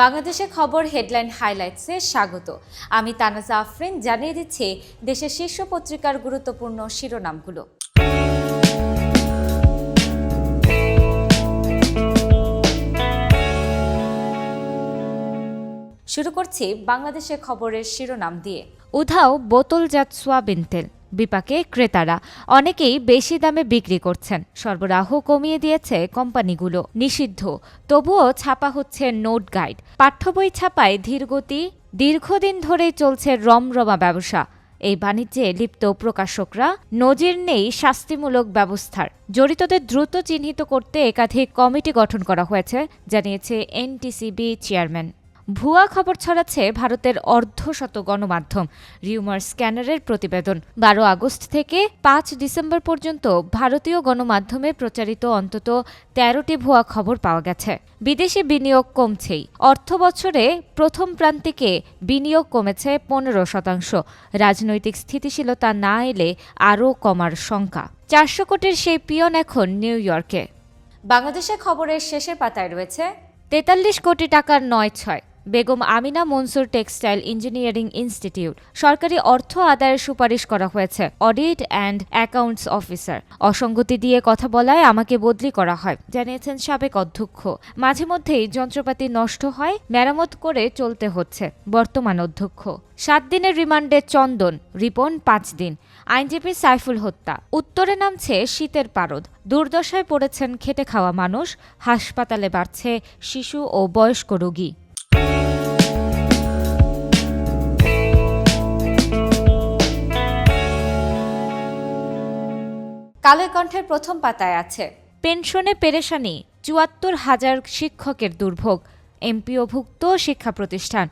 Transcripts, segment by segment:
বাংলাদেশের খবর হেডলাইন হাইলাইটসে স্বাগত। আমি তানাজা আফরিন জানিয়ে দিচ্ছি দেশের শীর্ষ পত্রিকার গুরুত্বপূর্ণ শিরোনামগুলো। শুরু করছি বাংলাদেশের খবরের শিরোনাম দিয়ে। উধাও বোতলজাত সোয়াবিন তেল, বিপাকে ক্রেতারা, অনেকেই বেশি দামে বিক্রি করছেন। সরবরাহ কমিয়ে দিয়েছে কোম্পানিগুলো। নিষিদ্ধ, তবুও ছাপা হচ্ছে নোট গাইড। পাঠ্য বই ছাপায় ধীরগতি, দীর্ঘদিন ধরেই চলছে রমরমা ব্যবসা। এই বাণিজ্যে লিপ্ত প্রকাশকরা, নজির নেই শাস্তিমূলক ব্যবস্থার। জড়িতদের দ্রুত চিহ্নিত করতে একাধিক কমিটি গঠন করা হয়েছে, জানিয়েছে এনটিসিবি চেয়ারম্যান। ভুয়া খবর ছড়াচ্ছে ভারতের অর্ধশত গণমাধ্যম, রিউমার স্ক্যানারের প্রতিবেদন। 12 আগস্ট থেকে 5 ডিসেম্বর পর্যন্ত ভারতীয় গণমাধ্যমে প্রচারিত অন্তত 13টি ভুয়া খবর পাওয়া গেছে। বিদেশি বিনিয়োগ কমছেই। অর্থ বছরে প্রথম প্রান্তিকে বিনিয়োগ কমেছে 15%। রাজনৈতিক স্থিতিশীলতা না এলে আরও কমার শঙ্কা। 400 কোটির সেই পিয়ন এখন নিউ ইয়র্কে। বাংলাদেশের খবরের শেষের পাতায় রয়েছে 43 কোটি টাকার 9-6 Begum Amina Mansur textile engineering institute. সরকারি অর্থ আদায়ের সুপারিশ করা হয়েছে অডিট অ্যান্ড অ্যাকাউন্টস অফিসার। অসঙ্গতি দিয়ে কথা বলায় আমাকে বদলি করা হয়, জানিয়েছেন সাবেক অধ্যক্ষ। মাঝে মধ্যেই যন্ত্রপাতি নষ্ট হয়, মেরামত করে চলতে হচ্ছে বর্তমান অধ্যক্ষ। 7 দিনের রিমান্ডে চন্দন, রিপন 5 দিন। আইনজীবী সাইফুল হত্যা। উত্তরে নামছে শীতের পারদ। দুর্দশায় পড়েছেন খেটে খাওয়া মানুষ। হাসপাতালে বাড়ছে শিশু ও বয়স্ক রোগী। কালের কণ্ঠের প্রথম পাতায় আছে পেনশনে পেরেশানি, 74,000 শিক্ষকের দুর্ভোগ। এমপিওভুক্ত শিক্ষা প্রতিষ্ঠান।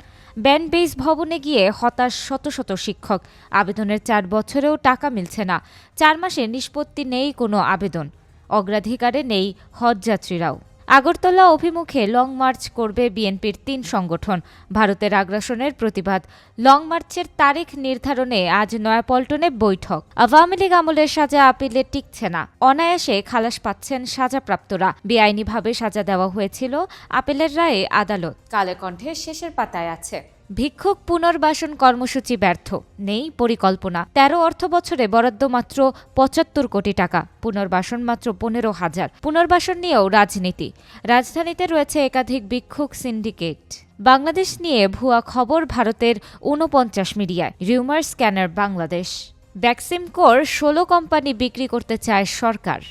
ব্যান্ড বেইস ভবনে গিয়ে হতাশ শত শত শিক্ষক। আবেদনের 4 বছরেও টাকা মিলছে না। 4 মাসে নিষ্পত্তি নেই কোনো আবেদন। অগ্রাধিকারে নেই হজযাত্রীরাও। আগরতলা অভিমুখে লং মার্চ করবে বিএনপির 3 সংগঠন। ভারতের আগ্রাসনের প্রতিবাদ। লং মার্চের তারিখ নির্ধারণে আজ নয়াপল্টনে বৈঠক। আওয়ামী লীগ আমলের সাজা আপিলে টিকছে না। অনায়াসে খালাস পাচ্ছেন সাজাপ্রাপ্তরা। বেআইনিভাবে সাজা দেওয়া হয়েছিল, আপিলের রায়ে আদালত। কালের কণ্ঠের শেষের পাতায় আছে ভিক্ষুক পুনর্বাসন কর্মসূচি ব্যর্থ, নেই পরিকল্পনা। 13 অর্থ বছরে বরাদ্দ মাত্র 75 কোটি টাকা, পুনর্বাসন মাত্র 15,000। পুনর্বাসন নিয়েও রাজনীতি। রাজধানীতে রয়েছে একাধিক ভিক্ষুক সিন্ডিকেট। বাংলাদেশ নিয়ে ভুয়া খবর ভারতের 49 মিডিয়ায়। Rumour scanner Bangladesh. ভ্যাক্সিমকোর 16 কোম্পানি বিক্রি করতে চায় সরকার।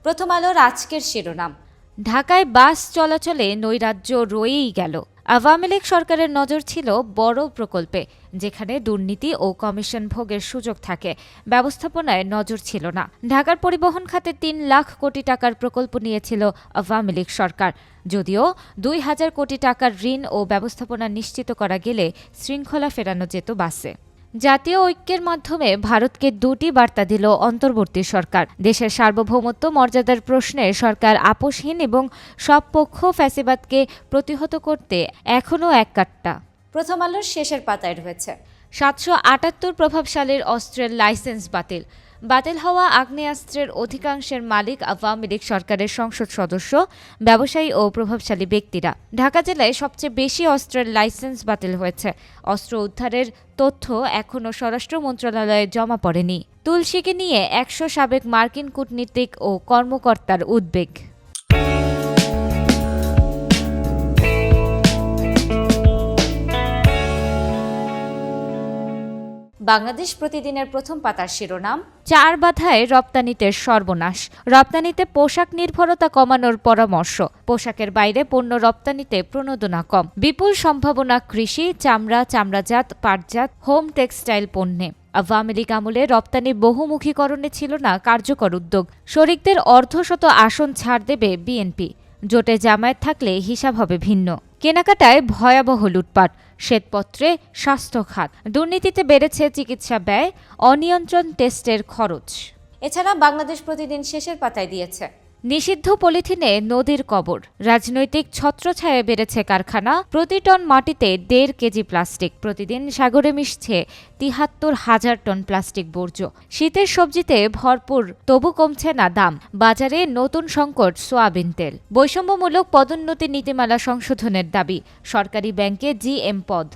প্রথম আলোর আজকের শিরোনাম, ঢাকায় বাস চলাচলে নৈরাজ্য রয়েই গেল। আওয়ামী লীগ সরকারের নজর ছিল বড় প্রকল্পে, যেখানে দুর্নীতি ও কমিশন ভোগের সুযোগ থাকে। ব্যবস্থাপনায় নজর ছিল না। ঢাকার পরিবহন খাতে 3 লাখ কোটি টাকার প্রকল্প নিয়েছিল আওয়ামী লীগ সরকার। যদিও 2,000 কোটি টাকার ঋণ ও ব্যবস্থাপনা নিশ্চিত করা গেলে শৃঙ্খলা ফেরানো যেত বাসে। জাতীয় ঐক্যের মাধ্যমে ভারতকে 2টি বার্তা দিল অন্তর্বর্তী সরকার। দেশের সার্বভৌমত্ব মর্যাদার প্রশ্নে সরকার আপোষহীন এবং সব পক্ষ ফ্যাসিবাদকে প্রতিহত করতে এখনও এককাট্টা। প্রথম আলোর শেষের পাতায় রয়েছে 778 প্রভাবশালীর অস্ত্রের লাইসেন্স বাতিল। বাতিল হওয়া আগ্নেয়াস্ত্রের অধিকাংশের মালিক আওয়ামী লীগ সরকারের সংসদ সদস্য, ব্যবসায়ী ও প্রভাবশালী ব্যক্তিরা। ঢাকা জেলায় সবচেয়ে বেশি অস্ত্রের লাইসেন্স বাতিল হয়েছে। অস্ত্র উদ্ধারের তথ্য এখনও স্বরাষ্ট্র মন্ত্রণালয়ে জমা পড়েনি। তুলসীকে নিয়ে 100 সাবেক মার্কিন কূটনীতিক ও কর্মকর্তার উদ্বেগ। বাংলাদেশ প্রতিদিনের প্রথম পাতার শিরোনাম, 4 বাধায় রপ্তানিতে সর্বনাশ। রপ্তানিতে পোশাক নির্ভরতা কমানোর পরামর্শ। পোশাকের বাইরে পণ্য রপ্তানিতে প্রণোদনা কম। বিপুল সম্ভাবনা কৃষি, চামড়া, চামড়াজাত, পাটজাত, হোম টেক্সটাইল পণ্যে। আওয়ামী লীগ আমলে রপ্তানি বহুমুখীকরণে ছিল না কার্যকর উদ্যোগ। শরিকদের অর্ধশত আসন ছাড় দেবে বিএনপি। জোটে জামায়াত থাকলে হিসাব হবে ভিন্ন। কেনাকাটায় ভয়াবহ লুটপাট। শ্বেতপত্রে স্বাস্থ্য খাত। দুর্নীতিতে বেড়েছে চিকিৎসা ব্যয়, অনিয়ন্ত্রণ টেস্টের খরচ। এছাড়া বাংলাদেশ প্রতিদিন শেষের পাতায় দিয়েছে নিষিদ্ধ পলিথিনে নদীর কবর, রাজনৈতিক ছত্রছায়ায় বেড়েছে কারখানা, প্রতি টন মাটিতে 1.5 কেজি প্লাস্টিক, প্রতিদিন সাগরে মিশছে 73,000 টন প্লাস্টিক বর্জ্য। শীতের সবজিতে ভরপুর, তবু কমছে না দাম। বাজারে নতুন সংকট সয়াবিন তেল। বৈষম্যমূলক পদোন্নতি নীতিমালা সংশোধনের দাবি, সরকারি ব্যাংকে জিএম পদ।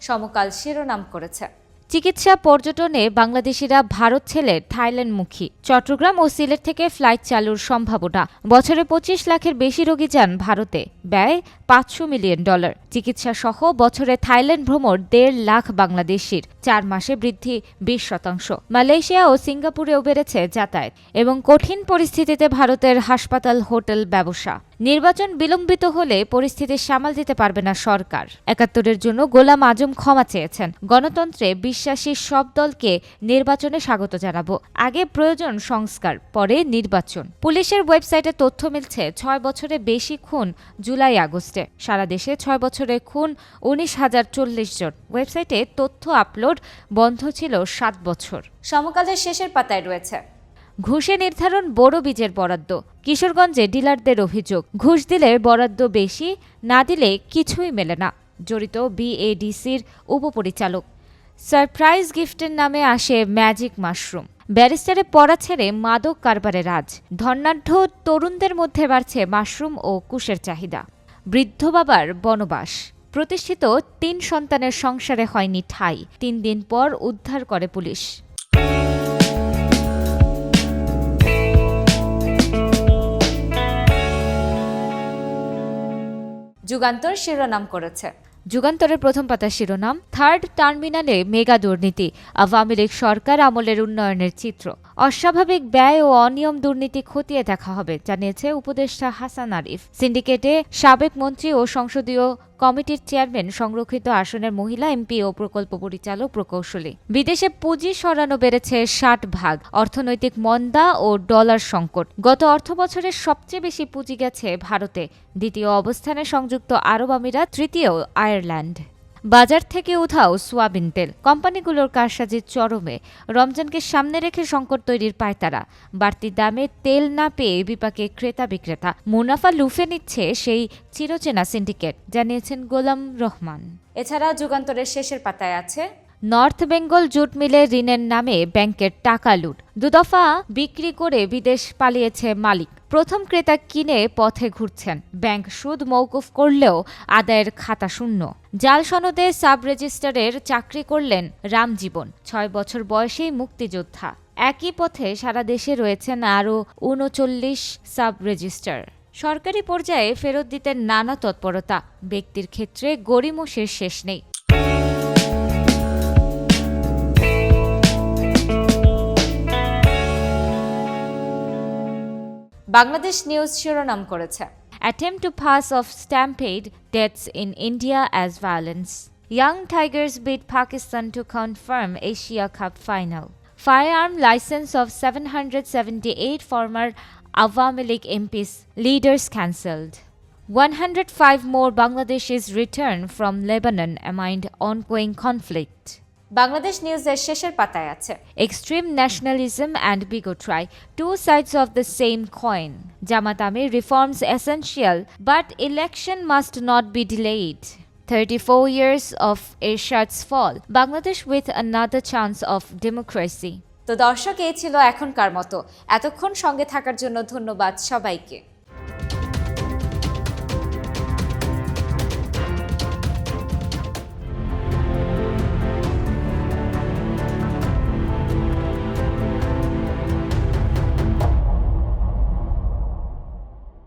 সমকাল শিরোনাম করেছে, চিকিৎসা পর্যটনে বাংলাদেশিরা ভারত ছেড়ে থাইল্যান্ডমুখী। চট্টগ্রাম ও সিলেট থেকে ফ্লাইট চালুর সম্ভাবনা। বছরে 25 লাখের বেশি রোগী যান ভারতে, ব্যয় $500 মিলিয়ন। চিকিৎসা সহ বছরে থাইল্যান্ড ভ্রমণ 1.5 লাখ বাংলাদেশির, 4 মাসে বৃদ্ধি 20%। মালয়েশিয়া ও সিঙ্গাপুরেও বেড়েছে যাতায়াত। এবং কঠিন পরিস্থিতিতে ভারতের হাসপাতাল, হোটেল, ব্যবসা। নির্বাচন বিলম্বিত হলে পরিস্থিতি সামাল দিতে পারবে না সরকার। 71-এর জন্য গোলাম আজম ক্ষমা চেয়েছেন। গণতন্ত্রে বিশ্বাসী সব দলকে নির্বাচনে স্বাগত জানাবো। আগে প্রয়োজন সংস্কার, পরে নির্বাচন। পুলিশের ওয়েবসাইটে তথ্য মিলছে 6 বছরে বেশি খুন জুলাই আগস্টে। সারা দেশে 6 বছরে খুন 19,040 জন। ওয়েবসাইটে তথ্য আপলোড বন্ধ ছিল 7 বছর। সমকালের শেষের পাতায় রয়েছে, ঘুষে নির্ধারণ বড় বীজের বরাদ্দ। কিশোরগঞ্জে ডিলারদের অভিযোগ, ঘুষ দিলে বরাদ্দ বেশি, না দিলে কিছুই মেলে না। জড়িত বিএডিসির উপপরিচালক। সারপ্রাইজ গিফটের নামে আসে ম্যাজিক মাশরুম। ব্যারিস্টারে পড়া ছেড়ে মাদক কারবারে রাজ। ধর্নাঢ্য তরুণদের মধ্যে বাড়ছে মাশরুম ও কুশের চাহিদা। বৃদ্ধ বাবার বনবাস। প্রতিষ্ঠিত 3 সন্তানের সংসারে হয়নি ঠাঁই, 3 দিন পর উদ্ধার করে পুলিশ। যুগান্তর শিরোনাম করেছে, যুগান্তরের প্রথম পাতার শিরোনাম, থার্ড টার্মিনালে মেগা দুর্নীতি, আওয়ামী লীগ সরকার আমলের উন্নয়নের চিত্র। অস্বাভাবিক ব্যয় ও অনিয়ম দুর্নীতি খতিয়ে দেখা হবে, জানিয়েছে উপদেষ্টা হাসান আরিফ। সিন্ডিকেটে সাবেক মন্ত্রী ও সংসদীয় কমিটির চেয়ারম্যান, সংরক্ষিত আসনের মহিলা এমপি ও প্রকল্প পরিচালক, প্রকৌশলী। বিদেশে পুঁজি সরানো বেড়েছে 60%। অর্থনৈতিক মন্দা ও ডলার সংকট। গত অর্থবছরে সবচেয়ে বেশি পুঁজি গেছে ভারতে, দ্বিতীয় অবস্থানে সংযুক্ত আরব আমিরাত, তৃতীয় আয়ারল্যান্ড। বাজার থেকে উধাও সোয়াবিন তেল, কোম্পানিগুলোর কারসাজির চরমে। রমজানকে সামনে রেখে সংকট তৈরির পায়তারা। বাড়তি দামে তেল না পেয়ে বিপাকে ক্রেতা বিক্রেতা। মুনাফা লুফে নিচ্ছে সেই চিরচেনা সিন্ডিকেট, জানিয়েছেন গোলাম রহমান। এছাড়া যুগান্তরের শেষের পাতায় আছে, নর্থ বেঙ্গল জুট মিলে ঋণের নামে ব্যাংকের টাকা লুট। 2 দফা বিক্রি করে বিদেশ পালিয়েছে মালিক। প্রথম ক্রেতা কিনে পথে ঘুরছেন। ব্যাংক সুদ মওকুফ করলেও আদায়ের খাতা শূন্য। জাল সনদে সাব রেজিস্ট্রারের চাকরি করলেন রামজীবন, 6 বছর বয়সেই মুক্তিযোদ্ধা। একই পথে সারা দেশে রয়েছেন আরও 39 সাব রেজিস্ট্রার। সরকারি পর্যায়ে ফেরত দিতে নানা তৎপরতা, ব্যক্তির ক্ষেত্রে গড়িমসির শেষ নেই। বাংলাদেশ নিউজ শিরোনাম করেছে, attempt to pass of stampede deaths in India as violence. Young Tigers beat Pakistan to confirm Asia Cup final. Firearm license of 778 former Awami League MPs leaders cancelled. 105 more Bangladeshis return from Lebanon amid ongoing conflict. Bangladesh নিউজের শেষের পাতায় আছে, extreme nationalism and bigotry, two sides of the same coin. Jamaat Amir, reforms essential but election must not be delayed. 34 years of Ershad's fall, Bangladesh with another chance of democracy. তো দর্শক, এই ছিল এখনকার মতো। এতক্ষণ সঙ্গে থাকার জন্য ধন্যবাদ সবাইকে।